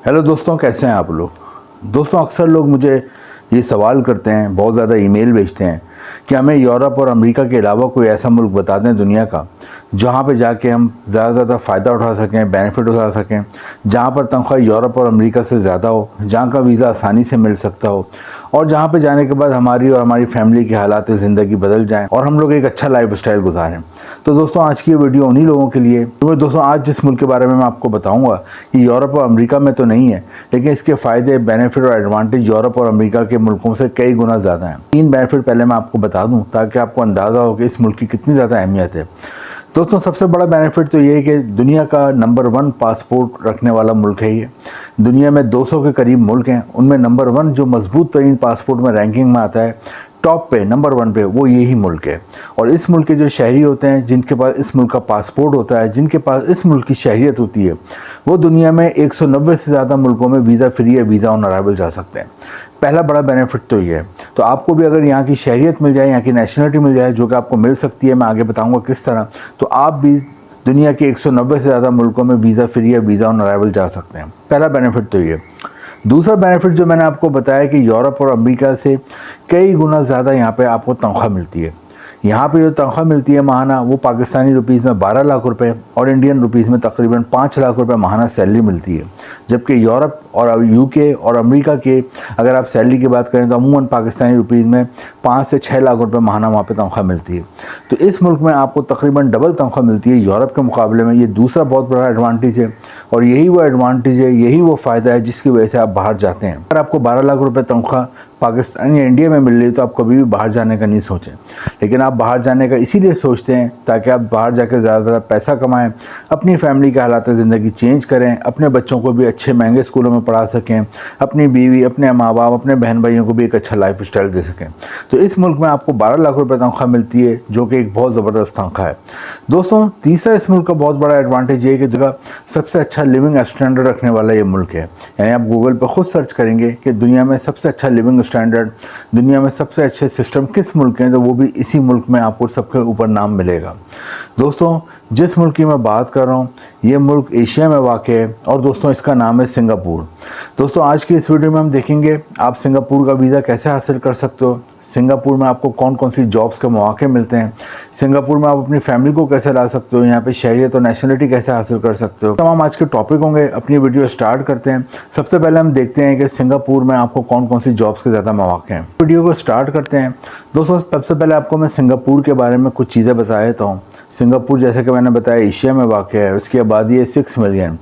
Hello दोस्तों, कैसे हैं आप लोग। दोस्तों, अक्सर लोग मुझे ये सवाल करते हैं, बहुत ज़्यादा ईमेल भेजते हैं कि हमें यूरोप और अमेरिका के अलावा कोई ऐसा मुल्क बता दें दुनिया का जहाँ पे जाके हम ज़्यादा से ज़्यादा फ़ायदा उठा सकें, बेनिफिट उठा सकें, जहाँ पर तनख्वाह यूरोप और अमेरिका से ज़्यादा हो, जहाँ का वीज़ा आसानी से मिल सकता हो और जहाँ पे जाने के बाद हमारी और हमारी फैमिली की हालात ज़िंदगी बदल जाएं और हम लोग एक अच्छा लाइफ स्टाइल गुजारें। तो दोस्तों, आज की ये वीडियो उन्हीं लोगों के लिए। तो दोस्तों, आज जिस मुल्क के बारे में मैं आपको बताऊंगा ये यूरोप और अमेरिका में तो नहीं है, लेकिन इसके फ़ायदे, बेनिफिट और एडवांटेज यूरोप और अमेरिका के मुल्कों से कई गुना ज़्यादा हैं। 3 बेनिफिट पहले मैं आपको बता दूँ ताकि आपको अंदाज़ा हो कि इस मुल्क की कितनी ज़्यादा अहमियत है। दोस्तों, सबसे बड़ा बेनिफिट तो ये है कि दुनिया का नंबर 1 पासपोर्ट रखने वाला मुल्क है ये। दुनिया में 200 के करीब मुल्क हैं, उनमें नंबर 1 जो मजबूत तरीन पासपोर्ट में रैंकिंग में आता है, टॉप पे नंबर 1 पे, वो यही मुल्क है। और इस मुल्क के जो शहरी होते हैं, जिनके पास इस मुल्क का पासपोर्ट होता है, जिनके पास इस मुल्क की शहरियत होती है, वो दुनिया में 190 से ज़्यादा मुल्कों में वीज़ा फ्री या वीज़ा ऑन अराइवल जा सकते हैं। पहला बड़ा बेनिफिट तो ये है। तो आपको भी अगर यहाँ की शहरियत मिल जाए, यहाँ की नेशनलिटी मिल जाए, जो कि आपको मिल सकती है, मैं आगे बताऊँगा किस तरह, तो आप भी दुनिया के 190 से ज़्यादा मुल्कों में वीज़ा फ्री या वीज़ा ऑन अराइवल जा सकते हैं। पहला बेनिफिट तो ये। दूसरा बेनिफिट जो मैंने आपको बताया कि यूरोप और अमेरिका से कई गुना ज़्यादा यहाँ पे आपको तनख्वाह मिलती है। यहाँ पे जो तनख्वाह मिलती है माहाना, वो पाकिस्तानी रुपीज़ में 12 लाख रुपए और इंडियन रुपीज़ में तकरीबन 5 लाख रुपए माहाना सैलरी मिलती है। जबकि यूरोप और यूके और अमेरिका के अगर आप सैलरी की बात करें तो अमूमन पाकिस्तानी रुपीज़ में 5 से 6 लाख रुपए माहाना वहाँ पे तनख्वाह मिलती है। तो इस मुल्क में आपको तकरीबन डबल तनख्वाह मिलती है यूरोप के मुकाबले में। ये दूसरा बहुत बड़ा एडवांटेज है और यही वो एडवांटेज है, यही वो फ़ायदा है जिसकी वजह से आप बाहर जाते हैं। अगर आपको 12 लाख रुपए तनख्वाह पाकिस्तान या इंडिया में मिल रही है तो आप कभी भी बाहर जाने का नहीं सोचें, लेकिन आप बाहर जाने का इसीलिए सोचते हैं ताकि आप बाहर जाकर ज़्यादा पैसा कमाएं, अपनी फैमिली के हालात ज़िंदगी चेंज करें, अपने बच्चों को भी अच्छे महंगे स्कूलों में पढ़ा सकें, अपनी बीवी, अपने माँ बाप, अपने बहन भाइयों को भी एक अच्छा लाइफ स्टाइल दे सकें। तो इस मुल्क में आपको 12 लाख रुपये तनख्वाह मिलती है, जो कि एक बहुत ज़बरदस्त तनख्वाह है। दोस्तों, तीसरा इस मुल्क का बहुत बड़ा एडवांटेज ये है कि दुनिया सबसे अच्छा लिविंग स्टैंडर्ड रखने वाला ये मुल्क है। यानी आप गूगल पर खुद सर्च करेंगे कि दुनिया में सबसे अच्छा लिविंग स्टैंडर्ड, दुनिया में सबसे अच्छे सिस्टम किस मुल्क के हैं, तो वो भी इसी मुल्क में आपको सबके ऊपर नाम मिलेगा। दोस्तों, जिस मुल्क की मैं बात कर रहा हूँ ये मुल्क एशिया में वाक़ है और दोस्तों इसका नाम है सिंगापुर। दोस्तों, आज की इस वीडियो में हम देखेंगे आप सिंगापुर का वीज़ा कैसे हासिल कर सकते हो, सिंगापुर में आपको कौन कौन सी जॉब्स के मौके मिलते हैं, सिंगापुर में आप अपनी फैमिली को कैसे ला सकते हो, यहाँ पे शहरियत और नेशनलिटी कैसे हासिल कर सकते हो। तमाम आज के टॉपिक होंगे। अपनी वीडियो स्टार्ट करते हैं। सबसे पहले हम देखते हैं कि सिंगापुर में आपको कौन कौन सी जॉब्स के ज़्यादा मौके हैं। वीडियो को स्टार्ट करते हैं। दोस्तों, सबसे पहले आपको मैं सिंगापुर के बारे में कुछ चीज़ें बता देता हूँ। सिंगापुर जैसे कि मैंने बताया एशिया में वाक़ है, उसकी आबादी है 6 मिलियन,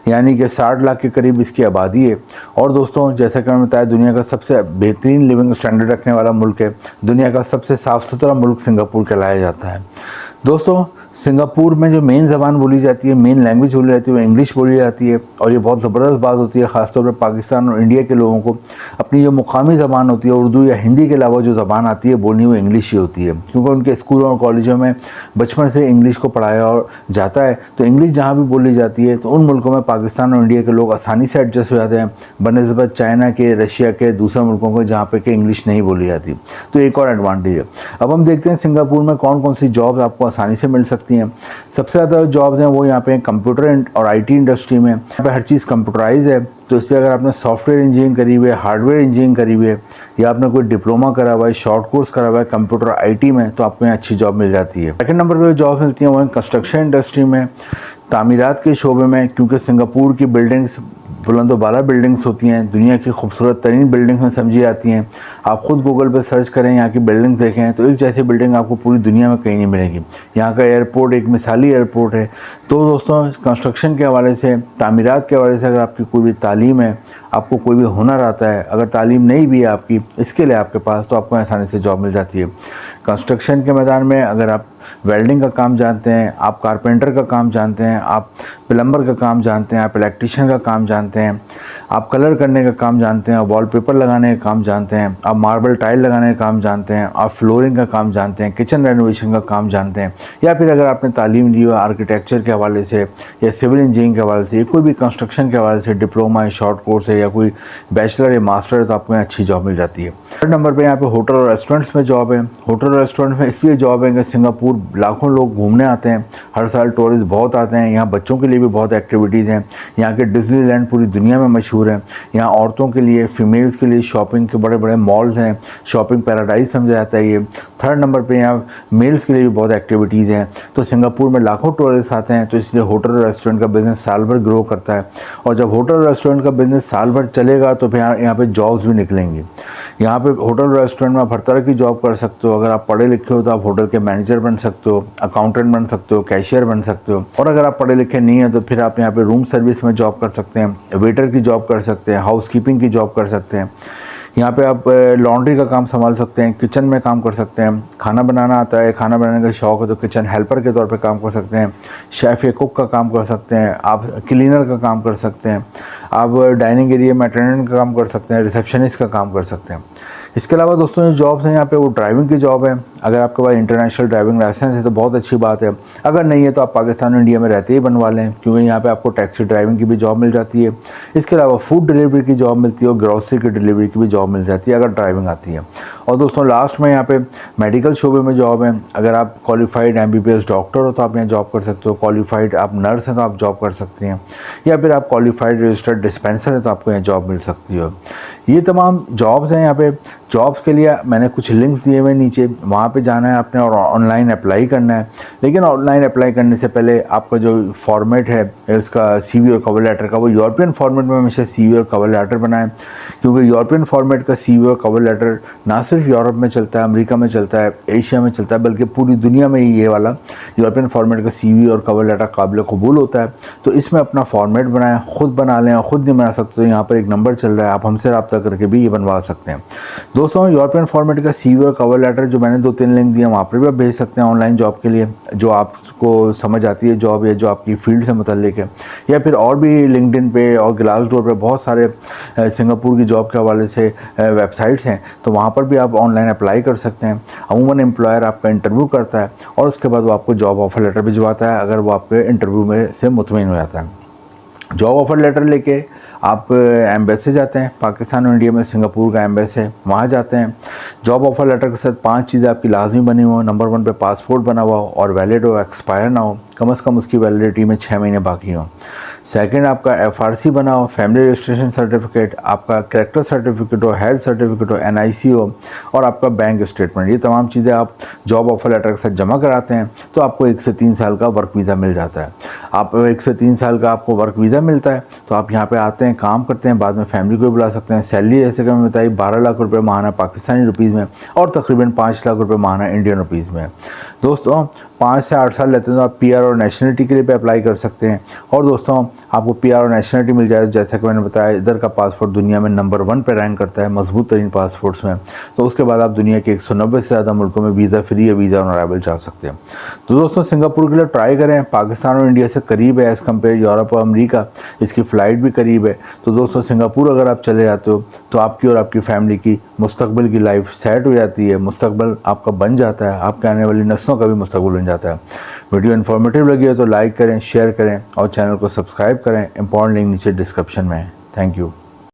यानी कि 60 लाख के करीब इसकी आबादी है। और दोस्तों, जैसा कि मैंने बताया दुनिया का सबसे बेहतरीन लिविंग स्टैंडर्ड रखने वाला मुल्क है, दुनिया का सबसे साफ़ सुथरा मुल्क सिंगापुर कहलाया जाता है। दोस्तों, सिंगापुर में जो मेन ज़बान बोली जाती है, मेन लैंग्वेज बोली जाती है, वो इंग्लिश बोली जाती है। और ये बहुत ज़बरदस्त बात होती है, ख़ासतौर पर पाकिस्तान और इंडिया के लोगों को अपनी जो मुकामी ज़बान होती है, उर्दू या हिंदी के अलावा जो ज़बान आती है बोलनी, वो इंग्लिश ही होती है, क्योंकि उनके स्कूलों और कॉलेजों में बचपन से इंग्लिश को पढ़ाया और जाता है। तो इंग्लिश जहाँ भी बोली जाती है तो उन मुल्कों में पाकिस्तान और इंडिया के लोग आसानी से एडजस्ट हो जाते हैं बनस्बत चाइना के, रशिया के, दूसरे मुल्कों को जहाँ पे कि इंग्लिश नहीं बोली जाती। तो एक और एडवांटेज है। अब हम देखते हैं सिंगापुर में कौन कौन सी जॉब्स आपको आसानी से मिल सकती हैं। सबसे ज़्यादा जॉब्स हैं वो यहाँ पे कंप्यूटर और आईटी इंडस्ट्री में। यहाँ पे हर चीज़ कंप्यूटराइज है, तो इससे अगर आपने सॉफ्टवेयर इंजीनियरिंग करी हुई है, हार्डवेयर इंजीनियरिंग करी हुई है, या आपने कोई डिप्लोमा करा हुआ है, शॉर्ट कोर्स करा हुआ है कंप्यूटर आईटी में, तो आपको यहाँ अच्छी जॉब मिल जाती है। सेकंड नंबर पर जॉब मिलती हैं वो कंस्ट्रक्शन इंडस्ट्री में, तामीरात के शोबे में, क्योंकि सिंगापुर की बिल्डिंग्स बुलंद बाला बिल्डिंग्स होती हैं, दुनिया की खूबसूरत तरीन बिल्डिंग्स में समझी जाती हैं। आप खुद गूगल पर सर्च करें, यहाँ की बिल्डिंग्स देखें, तो इस जैसी बिल्डिंग आपको पूरी दुनिया में कहीं नहीं मिलेगी। यहाँ का एयरपोर्ट एक मिसाली एयरपोर्ट है। तो दोस्तों, कंस्ट्रक्शन के हवाले से, तामीरात के हवाले से अगर आपकी कोई भी तालीम है, आपको कोई भी हुनर आता है, अगर तालीम नहीं भी है आपकी इसके लिए आपके पास, तो आपको आसानी से जॉब मिल जाती है। कंस्ट्रक्शन के मैदान में अगर आप वेल्डिंग का काम जानते हैं, आप कारपेंटर का काम जानते हैं, आप प्लम्बर का काम जानते हैं, आप इलेक्ट्रीशियन का काम जानते हैं, आप कलर करने का काम जानते हैं, आप वॉलपेपर लगाने का काम जानते हैं, आप मार्बल टाइल लगाने का काम जानते हैं, आप फ्लोरिंग का काम जानते हैं, किचन रेनोवेशन का काम जानते हैं, या फिर अगर आपने तालीम ली हो आर्किटेक्चर के हवाले से या सिविल इंजीनियरिंग के हवाले से या कोई भी कंस्ट्रक्शन के हवाले से डिप्लोमा है, शॉर्ट कोर्स है या कोई बैचलर या मास्टर है, तो आपको यहाँ अच्छी जॉब मिल जाती है। थर्ड नंबर पर यहाँ पे होटल और रेस्टोरेंट्स में जॉब है। होटल और रेस्टोरेंट में इसलिए जॉब है कि सिंगापुर लाखों लोग घूमने आते हैं, हर साल टूरिस्ट बहुत आते हैं। यहाँ बच्चों के लिए भी बहुत एक्टिविटीज़ हैं। यहाँ के डिज्नीलैंड पूरी दुनिया में मशहूर है। यहाँ औरतों के लिए, फीमेल्स के लिए शॉपिंग के बड़े बड़े मॉल्स हैं, शॉपिंग पैराडाइज समझा जाता है ये। थर्ड नंबर पे यहाँ मेल्स के लिए भी बहुत एक्टिविटीज़ हैं। तो सिंगापुर में लाखों टूरिस्ट आते हैं, तो इसलिए होटल और रेस्टोरेंट का बिज़नेस साल भर ग्रो करता है। और जब होटल और रेस्टोरेंट का बिज़नेस साल भर चलेगा तो फिर यहाँ पे जॉब्स भी निकलेंगी। यहाँ पे होटल रेस्टोरेंट में आप हर तरह की जॉब कर सकते हो। अगर आप पढ़े लिखे हो तो आप होटल के मैनेजर बन सकते हो, अकाउंटेंट बन सकते हो, कैशियर बन सकते हो। और अगर आप पढ़े लिखे नहीं हैं तो फिर आप यहाँ पे रूम सर्विस में जॉब कर सकते हैं, वेटर की जॉब कर सकते हैं, हाउसकीपिंग की जॉब कर सकते हैं। यहाँ पे आप लॉन्ड्री का काम संभाल सकते हैं, किचन में काम कर सकते हैं। खाना बनाना आता है, खाना बनाने का शौक़ है तो किचन हेल्पर के तौर पे काम कर सकते हैं। शेफ़ या कुक का काम कर सकते हैं, आप क्लीनर का काम कर सकते हैं, आप डाइनिंग एरिया में अटेंडेंट का काम कर सकते हैं, रिसेप्शनिस्ट का काम कर सकते हैं। इसके अलावा दोस्तों जो जॉब्स हैं यहाँ पे वो ड्राइविंग की जॉब है। अगर आपके पास इंटरनेशनल ड्राइविंग लाइसेंस है तो बहुत अच्छी बात है। अगर नहीं है तो आप पाकिस्तान और इंडिया में रहते ही बनवा लें, क्योंकि यहाँ पे आपको टैक्सी ड्राइविंग की भी जॉब मिल जाती है। इसके अलावा फूड डिलीवरी की जॉब मिलती है और ग्रॉसरी की डिलीवरी की भी जॉब मिल जाती है अगर ड्राइविंग आती है। और दोस्तों लास्ट में यहाँ पे मेडिकल शोबे में जॉब है। अगर आप क्वालिफाइड MBBS डॉक्टर हो तो आप यहाँ जॉब कर सकते हो, क्वालिफाइड आप नर्स हैं तो आप जॉब कर सकते हैं, या फिर आप क्वालिफाइड रजिस्टर्ड डिस्पेंसर है तो आपको यहाँ जॉब मिल सकती है। ये तमाम जॉब्स हैं। यहाँ पे जॉब्स के लिए मैंने कुछ लिंक्स दिए हुए नीचे, वहाँ पे जाना है आपने और ऑनलाइन अप्लाई करना है। लेकिन ऑनलाइन अप्लाई करने से पहले आपका जो फॉर्मेट है इसका CV और कवर लेटर का, वो यूरोपियन फॉर्मेट में हमेशा CV और कवर लेटर बनाएं, क्योंकि यूरोपियन फॉर्मेट का CV और कवर लेटर ना सिर्फ यूरोप में चलता है, अमेरिका में चलता है, एशिया में चलता है, बल्कि पूरी दुनिया में ही ये वाला यूरोपियन फॉर्मेट का CV और कवर लेटर काबिल कबूल होता है। तो इसमें अपना फॉर्मेट बनाएं, ख़ुद बना लें। और ख़ुद नहीं बना सकते तो यहाँ पर एक नंबर चल रहा है, आप हमसे रब्ता करके भी ये बनवा सकते हैं। दोस्तों यूरोपियन फॉर्मेट का CV और कवर लेटर जो मैंने 2-3 लिंक दिए वहाँ पर भी आप भेज सकते हैं ऑनलाइन जॉब के लिए, जो आपको समझ आती है जॉब या जो आपकी फील्ड से मुतल्लिक है। या फिर और भी लिंक्डइन पे और ग्लासडोर पे बहुत सारे सिंगापुर की जॉब के हवाले से वेबसाइट्स हैं, तो वहाँ पर भी आप ऑनलाइन अप्लाई कर सकते हैं। अमूमन एम्प्लॉयर आपका इंटरव्यू करता है और उसके बाद वो आपको जॉब ऑफ़र लेटर भिजवाता है अगर वो आपके इंटरव्यू में से मुतमईन हो जाता है। जॉब ऑफ़र लेटर लेके आप एम्बेसी जाते हैं, पाकिस्तान और इंडिया में सिंगापुर का एम्बेसी है, वहाँ जाते हैं। जॉब ऑफ़र लेटर के साथ 5 चीज़ें आपकी लाजमी बनी हो। नंबर 1 पे पासपोर्ट बना हुआ हो और वैलिड हो, एक्सपायर ना हो, कम से कम उसकी वैलिडिटी में 6 महीने बाकी हो। सेकंड, आपका FRC बना हो, फैमिली रजिस्ट्रेशन सर्टिफिकेट, आपका कैरेक्टर सर्टिफिकेट हो, हेल्थ सर्टिफिकेट हो, NIC हो और आपका बैंक स्टेटमेंट। ये तमाम चीज़ें आप जॉब ऑफ़र लेटर के साथ जमा कराते हैं तो आपको 1 से 3 साल का वर्क वीज़ा मिल जाता है। आप 1 से 3 साल का आपको वर्क वीज़ा मिलता है तो आप यहाँ पे आते हैं, काम करते हैं, बाद में फैमिली को भी बुला सकते हैं। सैलरी जैसे कि मैंने बताई 12 लाख रुपये माहाना पाकिस्तानी रुपीज़ में और तकरीबन 5 लाख रुपये माहाना इंडियन रुपीज़ में। दोस्तों 5 से 8 साल लेते हैं तो आप PR और नेशनलिटी के लिए भी अप्लाई कर सकते हैं। और दोस्तों आपको PR और नेशनलिटी मिल जाए तो जैसा कि मैंने बताया इधर का पासपोर्ट दुनिया में नंबर 1 पे रैंक करता है मजबूत तरीन पासपोर्ट्स में। तो उसके बाद आप दुनिया के 190 से ज़्यादा मुल्कों में वीज़ा फ्री या वीज़ा ऑन अराइवल जा सकते हैं। तो दोस्तों सिंगापुर के लिए ट्राई करें, पाकिस्तान और इंडिया से करीब है एज़ कम्पेयर यूरोप और अमरीका, इसकी फ़्लाइट भी करीब है। तो दोस्तों सिंगापुर अगर आप चले जाते हो तो आपकी और आपकी फैमिली की मुस्तकबिल की लाइफ सेट हो जाती है, मुस्तकबिल आपका बन जाता है, आपके आने वाली नस्लों का भी मुस्तकबिल बन जाता है। वीडियो इन्फॉर्मेटिव लगी हो तो लाइक करें, शेयर करें और चैनल को सब्सक्राइब करें। इंपॉर्टेंट लिंक नीचे डिस्क्रिप्शन में है। Thank you.